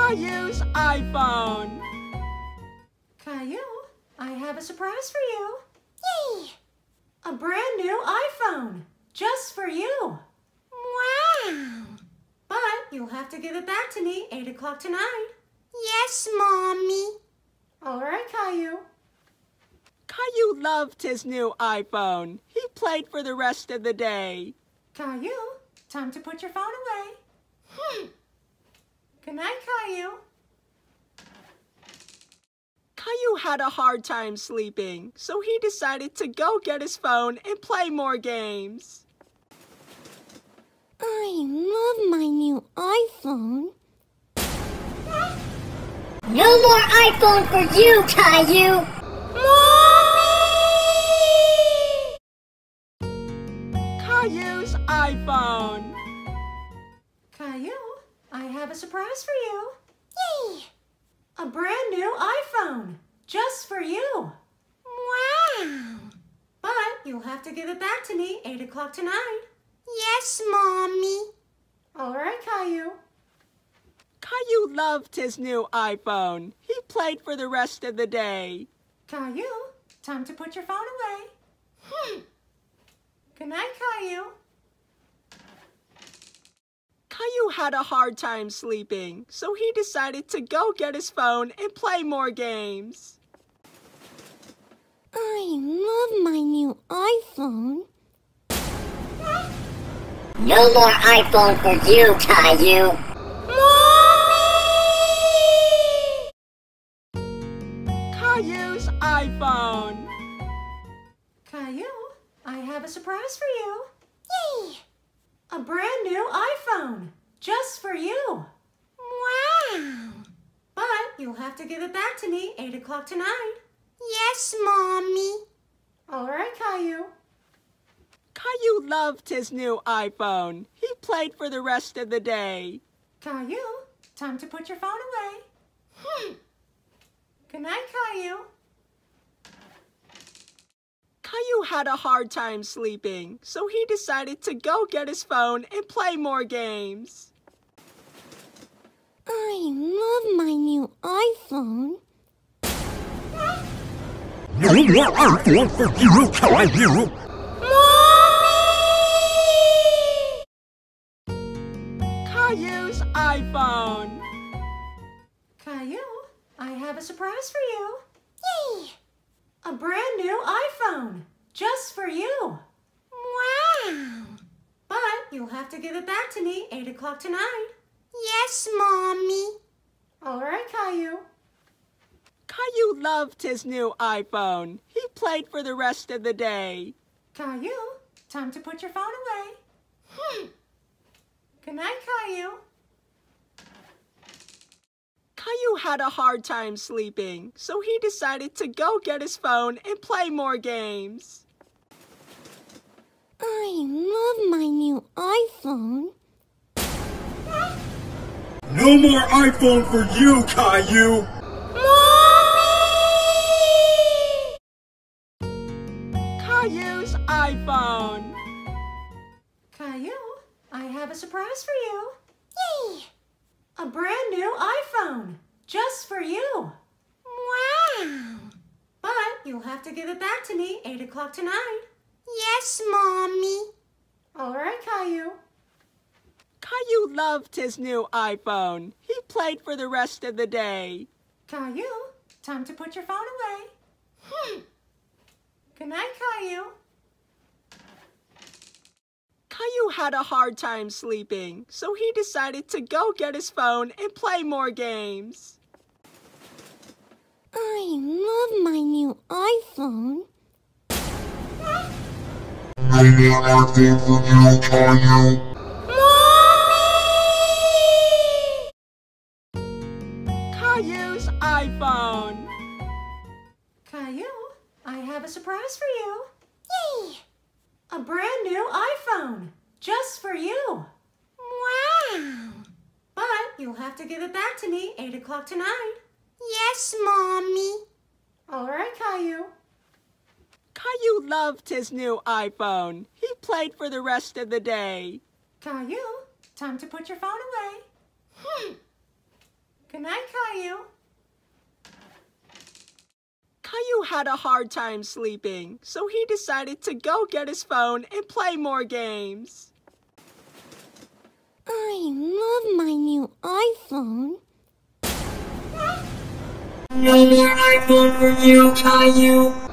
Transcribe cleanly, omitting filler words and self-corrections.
Caillou's iPhone. Caillou, I have a surprise for you. Yay! A brand new iPhone, just for you. Wow! But you'll have to give it back to me 8 o'clock tonight. Yes, Mommy. All right, Caillou. Caillou loved his new iPhone. He played for the rest of the day. Caillou, time to put your phone away. Good night, Caillou. Caillou had a hard time sleeping, so he decided to go get his phone and play more games. I love my new iPhone. No more iPhone for you, Caillou! Caillou's iPhone. Caillou, I have a surprise for you. Yay! A brand new iPhone, just for you. Wow! But you'll have to give it back to me 8 o'clock tonight. Yes, Mommy. All right, Caillou. Caillou loved his new iPhone. He played for the rest of the day. Caillou, time to put your phone away. Good night, Caillou. Caillou had a hard time sleeping, so he decided to go get his phone and play more games. I love my new iPhone. No more iPhone for you, Caillou! Caillou's iPhone. Caillou, I have a surprise for you. Yay! A brand new iPhone, just for you. Wow! But you'll have to give it back to me 8 o'clock tonight. Yes, Mommy. All right, Caillou. Caillou loved his new iPhone. He played for the rest of the day. Caillou, time to put your phone away. Good night, Caillou. Caillou had a hard time sleeping, so he decided to go get his phone and play more games. I love my new iPhone. No more iPhone for you, Caillou! Caillou's iPhone. Caillou, I have a surprise for you. Yay! A brand new iPhone, just for you. Wow! But you'll have to give it back to me 8 o'clock tonight. Yes, Mommy. All right, Caillou. Caillou loved his new iPhone. He played for the rest of the day. Caillou, time to put your phone away. Good night, Caillou. Caillou had a hard time sleeping, so he decided to go get his phone and play more games. I love my new iPhone. No more iPhone for you, Caillou! Caillou's iPhone. Caillou, I have a surprise for you. Yay! A brand new iPhone, just for you. Wow! But you'll have to give it back to me 8 o'clock tonight. Yes, Mommy. All right, Caillou. Caillou loved his new iPhone. He played for the rest of the day. Caillou, time to put your phone away. Good night, Caillou. Caillou had a hard time sleeping, so he decided to go get his phone and play more games. I love my new iPhone. No more iPhone for you, Caillou! Caillou's iPhone. Caillou, I have a surprise for you. Yay! A brand new iPhone, just for you. Wow! But you'll have to give it back to me 8 o'clock tonight. Yes, Mommy. All right, Caillou. Caillou loved his new iPhone. He played for the rest of the day. Caillou, time to put your phone away. Good night. Caillou. Caillou had a hard time sleeping, so he decided to go get his phone and play more games. I love my new iPhone. No more iPhone for you, Caillou.